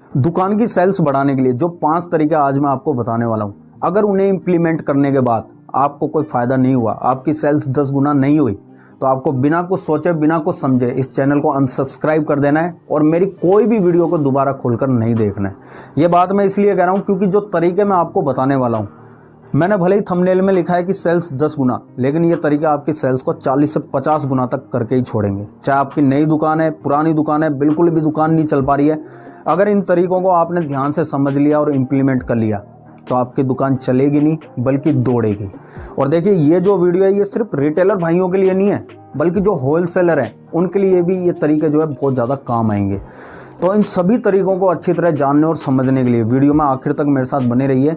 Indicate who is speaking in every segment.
Speaker 1: दुकान की सेल्स बढ़ाने के लिए जो 5 तरीके आज मैं आपको बताने वाला हूँ, अगर उन्हें इम्प्लीमेंट करने के बाद आपको कोई फ़ायदा नहीं हुआ, आपकी सेल्स 10 गुना नहीं हुई, तो आपको बिना कुछ सोचे बिना कुछ समझे इस चैनल को अनसब्सक्राइब कर देना है और मेरी कोई भी वीडियो को दोबारा खोलकर नहीं देखना है। ये बात मैं इसलिए कह रहा हूँ क्योंकि जो तरीके मैं आपको बताने वाला हूँ, मैंने भले ही थंबनेल में लिखा है कि सेल्स 10 गुना, लेकिन ये तरीका आपकी सेल्स को 40 से 50 गुना तक करके ही छोड़ेंगे। चाहे आपकी नई दुकान है, पुरानी दुकान है, बिल्कुल भी दुकान नहीं चल पा रही है, अगर इन तरीकों को आपने ध्यान से समझ लिया और इम्प्लीमेंट कर लिया तो आपकी दुकान चलेगी नहीं बल्कि दौड़ेगी। और देखिए, ये जो वीडियो है ये सिर्फ रिटेलर भाइयों के लिए नहीं है, बल्कि जो होलसेलर हैं उनके लिए भी ये तरीके जो है बहुत ज़्यादा काम आएंगे। तो इन सभी तरीकों को अच्छी तरह जानने और समझने के लिए वीडियो में आखिर तक मेरे साथ बने रहिए।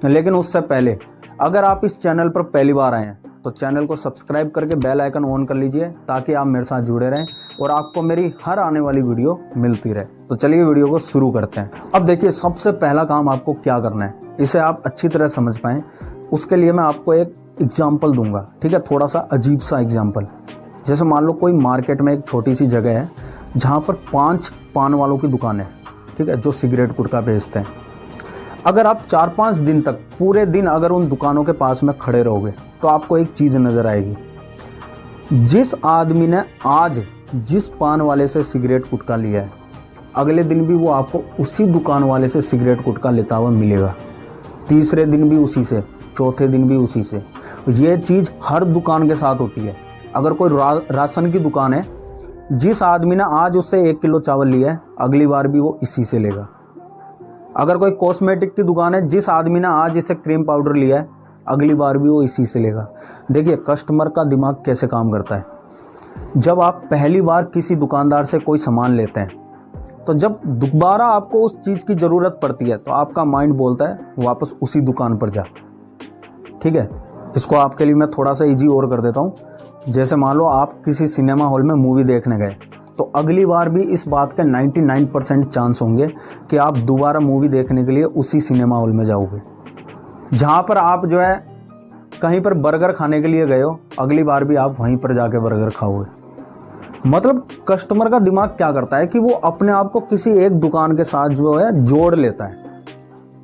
Speaker 1: लेकिन उससे पहले अगर आप इस चैनल पर पहली बार आए हैं तो चैनल को सब्सक्राइब करके बेल आइकन ऑन कर लीजिए ताकि आप मेरे साथ जुड़े रहें और आपको मेरी हर आने वाली वीडियो मिलती रहे। तो चलिए वीडियो को शुरू करते हैं। अब देखिए, सबसे पहला काम आपको क्या करना है, इसे आप अच्छी तरह समझ पाएँ उसके लिए मैं आपको एक एग्जाम्पल दूंगा। ठीक है, थोड़ा सा अजीब सा एग्जाम्पल। जैसे मान लो कोई मार्केट में एक छोटी सी जगह है जहाँ पर 5 पान वालों की दुकान है, ठीक है, जो सिगरेट गुटखा बेचते हैं। अगर आप 4-5 दिन तक पूरे दिन अगर उन दुकानों के पास में खड़े रहोगे तो आपको एक चीज़ नज़र आएगी। जिस आदमी ने आज जिस पान वाले से सिगरेट गुटखा लिया है, अगले दिन भी वो आपको उसी दुकान वाले से सिगरेट गुटखा लेता हुआ मिलेगा, तीसरे दिन भी उसी से, चौथे दिन भी उसी से। ये चीज़ हर दुकान के साथ होती है। अगर कोई राशन की दुकान है, जिस आदमी ने आज उससे 1 किलो चावल लिया है, अगली बार भी वो इसी से लेगा। अगर कोई कॉस्मेटिक की दुकान है, जिस आदमी ने आज इसे क्रीम पाउडर लिया है, अगली बार भी वो इसी से लेगा। देखिए, कस्टमर का दिमाग कैसे काम करता है। जब आप पहली बार किसी दुकानदार से कोई सामान लेते हैं तो जब दोबारा आपको उस चीज़ की ज़रूरत पड़ती है तो आपका माइंड बोलता है वापस उसी दुकान पर जा। ठीक है, इसको आपके लिए मैं थोड़ा सा ईजी और कर देता हूँ। जैसे मान लो आप किसी सिनेमा हॉल में मूवी देखने गए, तो अगली बार भी इस बात के 99% चांस होंगे कि आप दोबारा मूवी देखने के लिए उसी सिनेमा हॉल में जाओगे। जहाँ पर आप जो है कहीं पर बर्गर खाने के लिए गए हो, अगली बार भी आप वहीं पर जाके बर्गर खाओगे। मतलब कस्टमर का दिमाग क्या करता है कि वो अपने आप को किसी एक दुकान के साथ जो है जोड़ लेता है।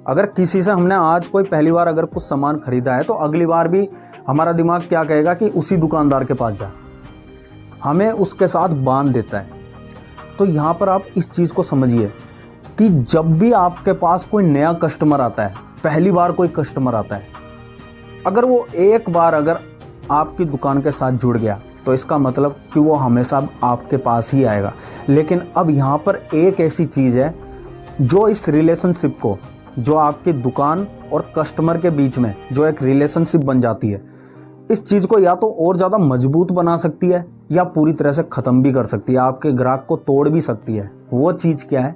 Speaker 1: अगर किसी से हमने आज कोई पहली बार अगर कुछ सामान खरीदा है तो अगली बार भी हमारा दिमाग क्या कहेगा कि उसी दुकानदार के पास जा, हमें उसके साथ बांध देता है। तो यहाँ पर आप इस चीज़ को समझिए कि जब भी आपके पास कोई नया कस्टमर आता है, पहली बार कोई कस्टमर आता है, अगर वो एक बार अगर आपकी दुकान के साथ जुड़ गया तो इसका मतलब कि वो हमेशा आपके पास ही आएगा। लेकिन अब यहाँ पर एक ऐसी चीज़ है जो इस रिलेशनशिप को, जो आपकी दुकान और कस्टमर के बीच में जो एक रिलेशनशिप बन जाती है, इस चीज़ को या तो और ज़्यादा मजबूत बना सकती है या पूरी तरह से ख़त्म भी कर सकती है, आपके ग्राहक को तोड़ भी सकती है। वो चीज़ क्या है?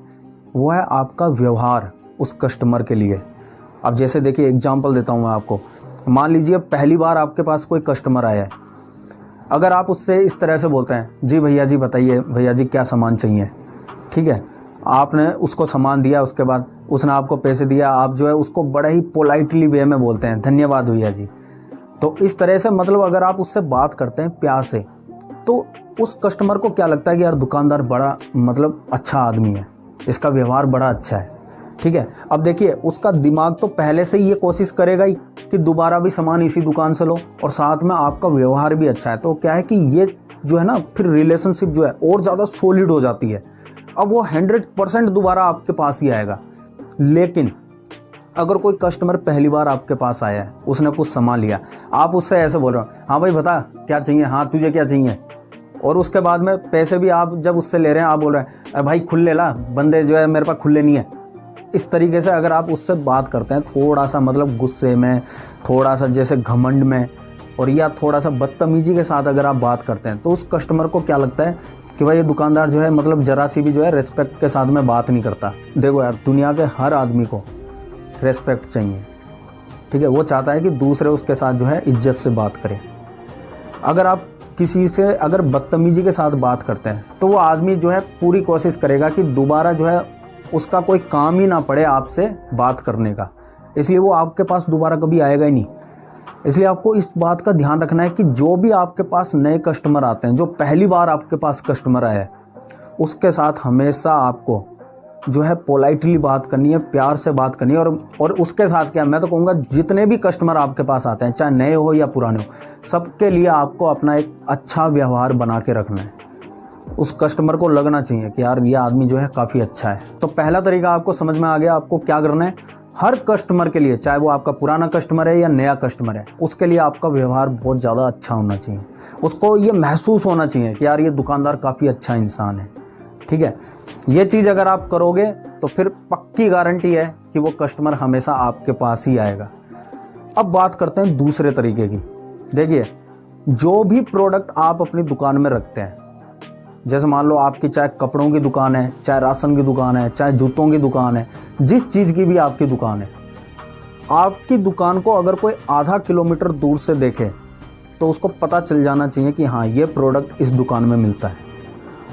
Speaker 1: वो है आपका व्यवहार उस कस्टमर के लिए। अब जैसे देखिए, एग्जांपल देता हूँ मैं आपको। मान लीजिए पहली बार आपके पास कोई कस्टमर आया है, अगर आप उससे इस तरह से बोलते हैं, जी भैया जी बताइए भैया जी क्या सामान चाहिए। ठीक है, आपने उसको सामान दिया, उसके बाद उसने आपको पैसे दिया, आप जो है उसको बड़े ही पोलाइटली वे में बोलते हैं, धन्यवाद भैया जी। तो इस तरह से मतलब अगर आप उससे बात करते हैं प्यार से, तो उस कस्टमर को क्या लगता है कि यार दुकानदार बड़ा मतलब अच्छा आदमी है, इसका व्यवहार बड़ा अच्छा है। ठीक है, अब देखिए, उसका दिमाग तो पहले से ही ये कोशिश करेगा ही कि दोबारा भी सामान इसी दुकान से लो और साथ में आपका व्यवहार भी अच्छा है। तो क्या है कि ये जो है ना, फिर रिलेशनशिप जो है और ज़्यादा सॉलिड हो जाती है। अब वो 100% दोबारा आपके पास ही आएगा। लेकिन अगर कोई कस्टमर पहली बार आपके पास आया है, उसने कुछ सामान लिया, आप उससे ऐसे बोल रहे हो, हाँ भाई बता क्या चाहिए, हाँ तुझे क्या चाहिए, और उसके बाद में पैसे भी आप जब उससे ले रहे हैं आप बोल रहे हैं भाई खुले ला, बंदे जो है मेरे पास खुले नहीं है। इस तरीके से अगर आप उससे बात करते हैं थोड़ा सा मतलब गुस्से में, थोड़ा सा जैसे घमंड में, और या थोड़ा सा बदतमीजी के साथ अगर आप बात करते हैं, तो उस कस्टमर को क्या लगता है कि भाई ये दुकानदार जो है मतलब ज़रा सी भी जो है रिस्पेक्ट के साथ में बात नहीं करता। देखो यार, दुनिया के हर आदमी को रेस्पेक्ट चाहिए। ठीक है, वो चाहता है कि दूसरे उसके साथ जो है इज्जत से बात करें। अगर आप किसी से अगर बदतमीजी के साथ बात करते हैं तो वो आदमी जो है पूरी कोशिश करेगा कि दोबारा जो है उसका कोई काम ही ना पड़े आपसे बात करने का, इसलिए वो आपके पास दोबारा कभी आएगा ही नहीं। इसलिए आपको इस बात का ध्यान रखना है कि जो भी आपके पास नए कस्टमर आते हैं, जो पहली बार आपके पास कस्टमर आया है, उसके साथ हमेशा आपको जो है पोलाइटली बात करनी है, प्यार से बात करनी है। और उसके साथ क्या, मैं तो कहूँगा जितने भी कस्टमर आपके पास आते हैं, चाहे नए हो या पुराने हो, सबके लिए आपको अपना एक अच्छा व्यवहार बना के रखना है। उस कस्टमर को लगना चाहिए कि यार ये आदमी जो है काफ़ी अच्छा है। तो पहला तरीका आपको समझ में आ गया। आपको क्या करना है, हर कस्टमर के लिए, चाहे वो आपका पुराना कस्टमर है या नया कस्टमर है, उसके लिए आपका व्यवहार बहुत ज़्यादा अच्छा होना चाहिए। उसको ये महसूस होना चाहिए कि यार ये दुकानदार काफ़ी अच्छा इंसान है। ठीक है, ये चीज़ अगर आप करोगे तो फिर पक्की गारंटी है कि वो कस्टमर हमेशा आपके पास ही आएगा। अब बात करते हैं दूसरे तरीके की। देखिए, जो भी प्रोडक्ट आप अपनी दुकान में रखते हैं, जैसे मान लो आपकी चाहे कपड़ों की दुकान है, चाहे राशन की दुकान है, चाहे जूतों की दुकान है, जिस चीज़ की भी आपकी दुकान है, आपकी दुकान को अगर कोई आधा किलोमीटर दूर से देखे तो उसको पता चल जाना चाहिए कि हाँ, ये प्रोडक्ट इस दुकान में मिलता है।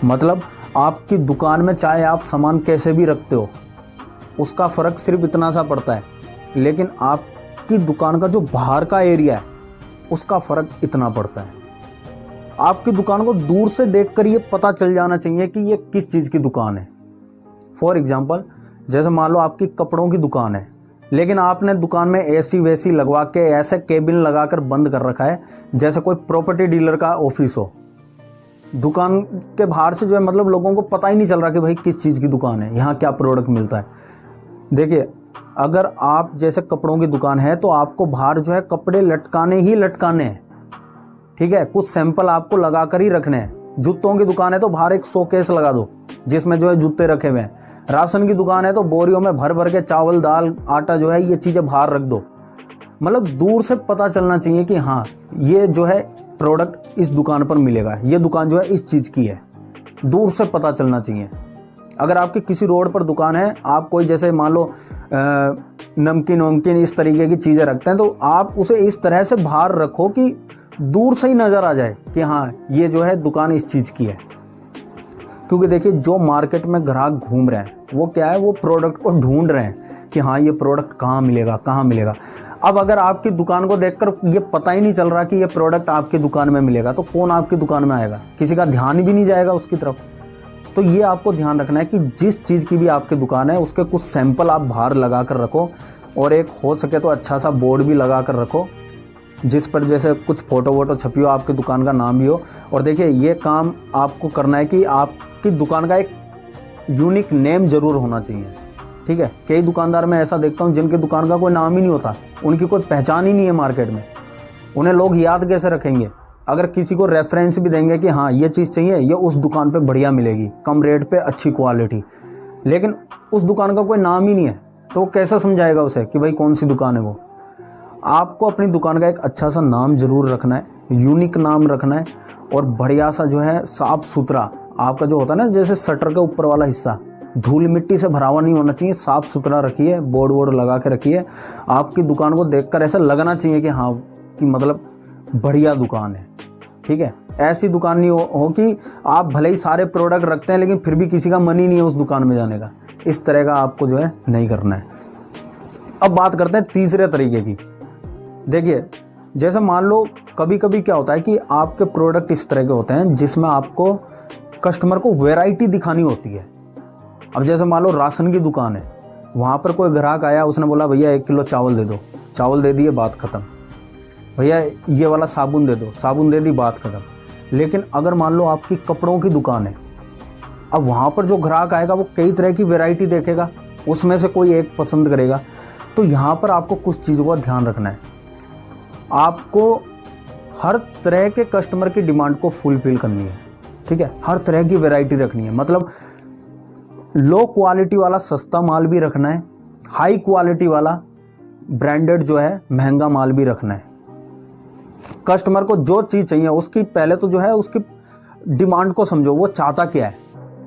Speaker 1: मतलब आपकी दुकान में चाहे आप सामान कैसे भी रखते हो, उसका फ़र्क सिर्फ इतना सा पड़ता है, लेकिन आपकी दुकान का जो बाहर का एरिया है उसका फ़र्क इतना पड़ता है। आपकी दुकान को दूर से देखकर ये पता चल जाना चाहिए कि ये किस चीज़ की दुकान है। फॉर एग्जांपल, जैसे मान लो आपकी कपड़ों की दुकान है, लेकिन आपने दुकान में एसी वेसी लगवा के ऐसे केबिन लगाकर बंद कर रखा है जैसे कोई प्रॉपर्टी डीलर का ऑफिस हो। दुकान के बाहर से जो है मतलब लोगों को पता ही नहीं चल रहा कि भाई किस चीज़ की दुकान है, यहाँ क्या प्रोडक्ट मिलता है। देखिए, अगर आप जैसे कपड़ों की दुकान है तो आपको बाहर जो है कपड़े लटकाने ही लटकाने हैं। ठीक है, कुछ सैंपल आपको लगा कर ही रखने हैं। जूतों की दुकान है तो बाहर एक शोकेस लगा दो जिसमें जो है जूते रखे हुए हैं। राशन की दुकान है तो बोरियों में भर भर के चावल, दाल, आटा जो है ये चीज़ें बाहर रख दो। मतलब दूर से पता चलना चाहिए कि हाँ, ये जो है प्रोडक्ट इस दुकान पर मिलेगा, ये दुकान जो है इस चीज़ की है। दूर से पता चलना चाहिए। अगर आपकी किसी रोड पर दुकान है, आप कोई जैसे मान लो नमकीन वमकीन इस तरीके की चीज़ें रखते हैं, तो आप उसे इस तरह से बाहर रखो कि दूर से ही नज़र आ जाए कि हाँ, ये जो है दुकान इस चीज़ की है। क्योंकि देखिए, जो मार्केट में ग्राहक घूम रहे हैं वो क्या है, वो प्रोडक्ट को ढूंढ रहे हैं कि हाँ, ये प्रोडक्ट कहाँ मिलेगा, कहाँ मिलेगा। अब अगर आपकी दुकान को देखकर ये पता ही नहीं चल रहा कि ये प्रोडक्ट आपकी दुकान में मिलेगा, तो कौन आपकी दुकान में आएगा? किसी का ध्यान भी नहीं जाएगा उसकी तरफ। तो ये आपको ध्यान रखना है कि जिस चीज़ की भी आपकी दुकान है उसके कुछ सैंपल आप बाहर लगा कर रखो, और एक हो सके तो अच्छा सा बोर्ड भी लगा कर रखो जिस पर जैसे कुछ फ़ोटो वोटो छपी हो, आपकी दुकान का नाम भी हो। और देखिए, ये काम आपको करना है कि आपकी दुकान का एक यूनिक नेम ज़रूर होना चाहिए। ठीक है, कई दुकानदार मैं ऐसा देखता हूँ जिनकी दुकान का कोई नाम ही नहीं होता, उनकी कोई पहचान ही नहीं है मार्केट में। उन्हें लोग याद कैसे रखेंगे? अगर किसी को रेफरेंस भी देंगे कि हाँ, ये चीज़ चाहिए, ये उस दुकान पे बढ़िया मिलेगी, कम रेट पे अच्छी क्वालिटी, लेकिन उस दुकान का कोई नाम ही नहीं है, तो वो कैसे समझाएगा उसे कि भाई कौन सी दुकान है वो? आपको अपनी दुकान का एक अच्छा सा नाम ज़रूर रखना है, यूनिक नाम रखना है, और बढ़िया सा जो है साफ़ सुथरा आपका जो होता है ना, जैसे शटर के ऊपर वाला हिस्सा धूल मिट्टी से भरा हुआ नहीं होना चाहिए, साफ़ सुथरा रखिए, बोर्ड वोर्ड लगा के रखिए। आपकी दुकान को देखकर ऐसा लगना चाहिए कि हाँ, कि मतलब बढ़िया दुकान है। ठीक है, ऐसी दुकान नहीं हो कि आप भले ही सारे प्रोडक्ट रखते हैं लेकिन फिर भी किसी का मन ही नहीं है उस दुकान में जाने का। इस तरह का आपको जो है नहीं करना है। अब बात करते हैं तीसरे तरीके की। देखिए, जैसे मान लो कभी कभी क्या होता है कि आपके प्रोडक्ट इस तरह के होते हैं जिसमें आपको कस्टमर को वैरायटी दिखानी होती है। अब जैसे मान लो राशन की दुकान है, वहाँ पर कोई ग्राहक आया, उसने बोला भैया 1 किलो चावल दे दो, चावल दे दिए, बात ख़त्म। भैया ये वाला साबुन दे दो, साबुन दे दी, बात ख़त्म। लेकिन अगर मान लो आपकी कपड़ों की दुकान है, अब वहाँ पर जो ग्राहक आएगा वो कई तरह की वैरायटी देखेगा, उसमें से कोई एक पसंद करेगा। तो यहाँ पर आपको कुछ चीज़ों का ध्यान रखना है। आपको हर तरह के कस्टमर की डिमांड को फुलफिल करनी है। ठीक है, हर तरह की वैरायटी रखनी है। मतलब लो क्वालिटी वाला सस्ता माल भी रखना है, हाई क्वालिटी वाला ब्रांडेड जो है महंगा माल भी रखना है। कस्टमर को जो चीज़ चाहिए उसकी पहले तो जो है उसकी डिमांड को समझो, वो चाहता क्या है।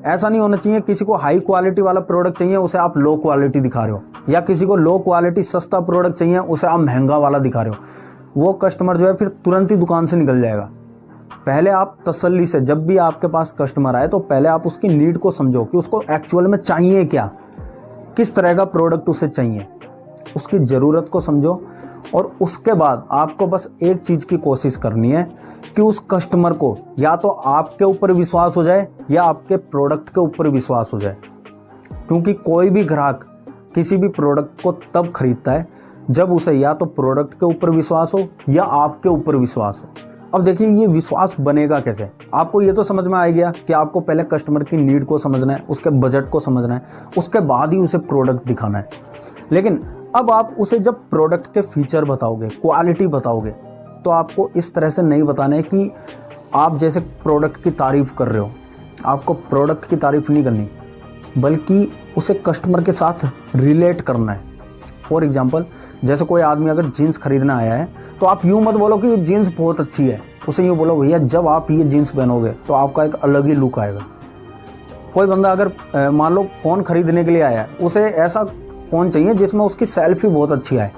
Speaker 1: ऐसा नहीं होना चाहिए किसी को हाई क्वालिटी वाला प्रोडक्ट चाहिए उसे आप लो क्वालिटी दिखा रहे हो, या किसी को लो क्वालिटी सस्ता प्रोडक्ट चाहिए उसे आप महंगा वाला दिखा रहे हो। वो कस्टमर जो है फिर तुरंत ही दुकान से निकल जाएगा। पहले आप तसल्ली से, जब भी आपके पास कस्टमर आए तो पहले आप उसकी नीड को समझो कि उसको एक्चुअल में चाहिए क्या, किस तरह का प्रोडक्ट उसे चाहिए, उसकी ज़रूरत को समझो। और उसके बाद आपको बस एक चीज़ की कोशिश करनी है कि उस कस्टमर को या तो आपके ऊपर विश्वास हो जाए या आपके प्रोडक्ट के ऊपर विश्वास हो जाए। क्योंकि कोई भी ग्राहक किसी भी प्रोडक्ट को तब खरीदता है जब उसे या तो प्रोडक्ट के ऊपर विश्वास हो या आपके ऊपर विश्वास हो। अब देखिए ये विश्वास बनेगा कैसे। आपको ये तो समझ में आ गया कि आपको पहले कस्टमर की नीड को समझना है, उसके बजट को समझना है, उसके बाद ही उसे प्रोडक्ट दिखाना है। लेकिन अब आप उसे जब प्रोडक्ट के फीचर बताओगे, क्वालिटी बताओगे, तो आपको इस तरह से नहीं बताना है कि आप जैसे प्रोडक्ट की तारीफ़ कर रहे हो। आपको प्रोडक्ट की तारीफ़ नहीं करनी, बल्कि उसे कस्टमर के साथ रिलेट करना है। फॉर एग्जांपल, जैसे कोई आदमी अगर जीन्स खरीदना आया है तो आप यूँ मत बोलो कि ये जीन्स बहुत अच्छी है, उसे यूँ बोलो भैया जब आप ये जीन्स पहनोगे तो आपका एक अलग ही लुक आएगा। कोई बंदा अगर मान लो फ़ोन खरीदने के लिए आया है, उसे ऐसा फ़ोन चाहिए जिसमें उसकी सेल्फी बहुत अच्छी आए,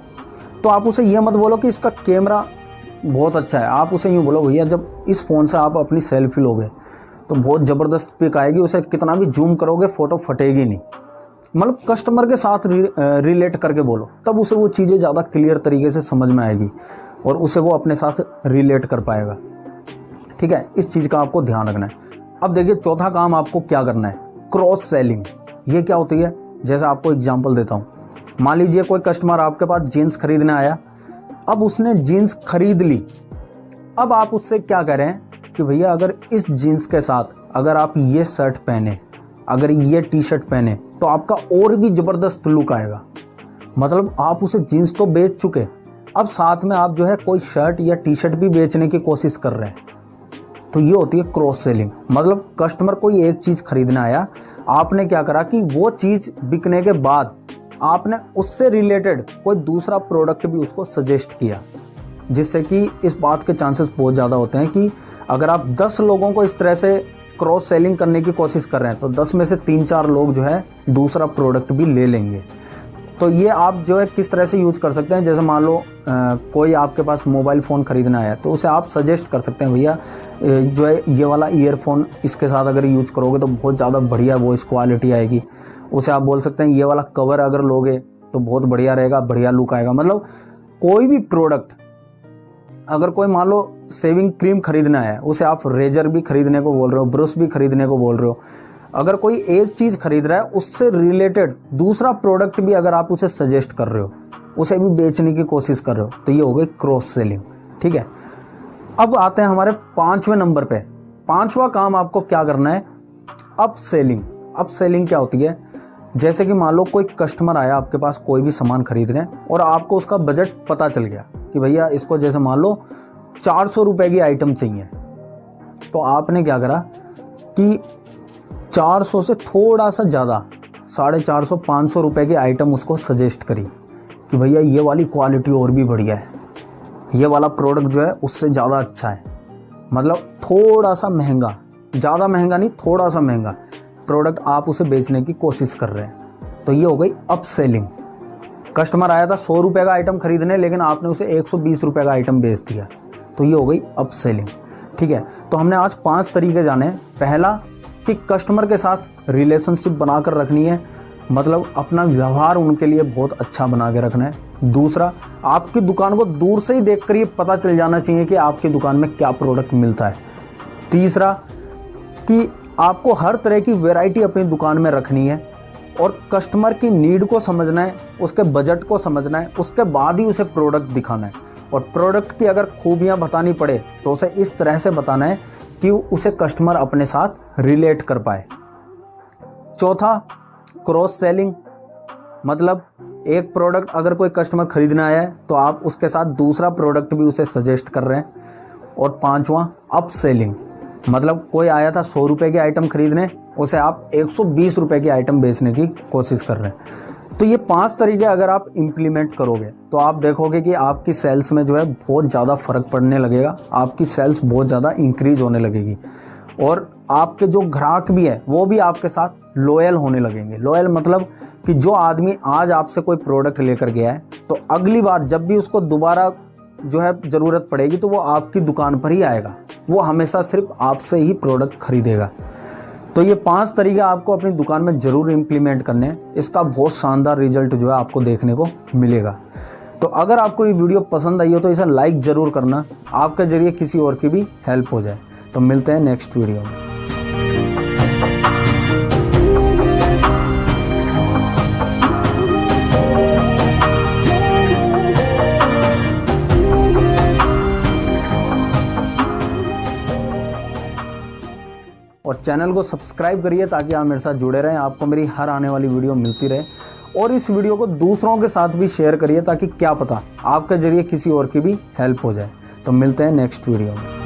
Speaker 1: तो आप उसे ये मत बोलो कि इसका कैमरा बहुत अच्छा है। आप उसे यूँ बोलो भैया जब इस फ़ोन से आप अपनी सेल्फी लोगे तो बहुत ज़बरदस्त पिक आएगी, उसे कितना भी जूम करोगे फ़ोटो फटेगी नहीं। मतलब कस्टमर के साथ रिलेट करके बोलो, तब उसे वो चीज़ें ज़्यादा क्लियर तरीके से समझ में आएगी और उसे वो अपने साथ रिलेट कर पाएगा। ठीक है, इस चीज़ का आपको ध्यान रखना है। अब देखिए चौथा काम आपको क्या करना है, क्रॉस सेलिंग। ये क्या होती है, जैसे आपको एग्जांपल देता हूँ। मान लीजिए कोई कस्टमर आपके पास जीन्स खरीदने आया, अब उसने जीन्स खरीद ली। अब आप उससे क्या कह रहे हैं कि भैया अगर इस जीन्स के साथ अगर आप ये शर्ट पहने, अगर ये टी शर्ट पहने तो आपका और भी ज़बरदस्त लुक आएगा। मतलब आप उसे जीन्स तो बेच चुके, अब साथ में आप जो है कोई शर्ट या टी शर्ट भी बेचने की कोशिश कर रहे हैं। तो ये होती है क्रॉस सेलिंग। मतलब कस्टमर कोई एक चीज़ खरीदने आया, आपने क्या करा कि वो चीज़ बिकने के बाद आपने उससे रिलेटेड कोई दूसरा प्रोडक्ट भी उसको सजेस्ट किया, जिससे कि इस बात के चांसेस बहुत ज़्यादा होते हैं कि अगर आप 10 लोगों को इस तरह से क्रॉस सेलिंग करने की कोशिश कर रहे हैं तो 10 में से 3-4 लोग जो है दूसरा प्रोडक्ट भी ले लेंगे। तो ये आप जो है किस तरह से यूज़ कर सकते हैं, जैसे मान लो कोई आपके पास मोबाइल फ़ोन ख़रीदना है तो उसे आप सजेस्ट कर सकते हैं भैया जो है ये वाला ईयरफोन इसके साथ अगर यूज़ करोगे तो बहुत ज़्यादा बढ़िया वॉइस क्वालिटी आएगी। उसे आप बोल सकते हैं ये वाला कवर अगर लोगे तो बहुत बढ़िया रहेगा, बढ़िया लुक आएगा। मतलब कोई भी प्रोडक्ट, अगर कोई मान लो शेविंग क्रीम खरीदना है, उसे आप रेजर भी खरीदने को बोल रहे हो, ब्रश भी खरीदने को बोल रहे हो, अगर कोई एक चीज़ खरीद रहा है उससे रिलेटेड दूसरा प्रोडक्ट भी अगर आप उसे सजेस्ट कर रहे हो, उसे भी बेचने की कोशिश कर रहे हो, तो ये हो गई क्रॉस सेलिंग। ठीक है, अब आते हैं हमारे 5वें नंबर पे। 5वां काम आपको क्या करना है, अप सेलिंग। अप सेलिंग क्या होती है, जैसे कि मान लो कोई कस्टमर आया आपके पास कोई भी सामान खरीदने और आपको उसका बजट पता चल गया कि भैया इसको जैसे मान लो 400 रुपये की आइटम चाहिए, तो आपने क्या करा कि 400 से थोड़ा सा ज़्यादा 450-500 रुपये की आइटम उसको सजेस्ट करी कि भैया ये वाली क्वालिटी और भी बढ़िया है, ये वाला प्रोडक्ट जो है उससे ज़्यादा अच्छा है। मतलब थोड़ा सा महंगा, ज़्यादा महंगा नहीं, थोड़ा सा महंगा प्रोडक्ट आप उसे बेचने की कोशिश कर रहे हैं, तो ये हो गई अप सेलिंग। कस्टमर आया था 100 रुपये का आइटम खरीदने, लेकिन आपने उसे 120 रुपये का आइटम बेच दिया, तो ये हो गई अप सेलिंग। ठीक है, तो हमने आज 5 तरीके जाने। पहला कि कस्टमर के साथ रिलेशनशिप बनाकर रखनी है, मतलब अपना व्यवहार उनके लिए बहुत अच्छा बना के रखना है। दूसरा, आपकी दुकान को दूर से ही देखकर ये पता चल जाना चाहिए कि आपकी दुकान में क्या प्रोडक्ट मिलता है। तीसरा कि आपको हर तरह की वैरायटी अपनी दुकान में रखनी है और कस्टमर की नीड को समझना है, उसके बजट को समझना है, उसके बाद ही उसे प्रोडक्ट दिखाना है। और प्रोडक्ट की अगर खूबियाँ बतानी पड़े तो उसे इस तरह से बताना है कि उसे कस्टमर अपने साथ रिलेट कर पाए। चौथा, क्रॉस सेलिंग, मतलब एक प्रोडक्ट अगर कोई कस्टमर खरीदने आया है तो आप उसके साथ दूसरा प्रोडक्ट भी उसे सजेस्ट कर रहे हैं। और 5वां, अप सेलिंग, मतलब कोई आया था 100 रुपये की आइटम खरीदने, उसे आप 120 रुपये की आइटम बेचने की कोशिश कर रहे हैं। तो ये 5 तरीके अगर आप इम्प्लीमेंट करोगे तो आप देखोगे कि आपकी सेल्स में जो है बहुत ज़्यादा फ़र्क पड़ने लगेगा, आपकी सेल्स बहुत ज़्यादा इंक्रीज होने लगेगी और आपके जो ग्राहक भी है वो भी आपके साथ लॉयल होने लगेंगे। लॉयल मतलब कि जो आदमी आज आपसे कोई प्रोडक्ट लेकर गया है तो अगली बार जब भी उसको दोबारा जो है ज़रूरत पड़ेगी तो वो आपकी दुकान पर ही आएगा, वो हमेशा सिर्फ आपसे ही प्रोडक्ट खरीदेगा। तो ये 5 तरीके आपको अपनी दुकान में ज़रूर इम्प्लीमेंट करने हैं, इसका बहुत शानदार रिजल्ट जो है आपको देखने को मिलेगा। तो अगर आपको ये वीडियो पसंद आई हो तो इसे लाइक ज़रूर करना, आपके ज़रिए किसी और की भी हेल्प हो जाए। तो मिलते हैं नेक्स्ट वीडियो में। और चैनल को सब्सक्राइब करिए ताकि आप मेरे साथ जुड़े रहें, आपको मेरी हर आने वाली वीडियो मिलती रहे। और इस वीडियो को दूसरों के साथ भी शेयर करिए ताकि क्या पता आपके जरिए किसी और की भी हेल्प हो जाए। तो मिलते हैं नेक्स्ट वीडियो में।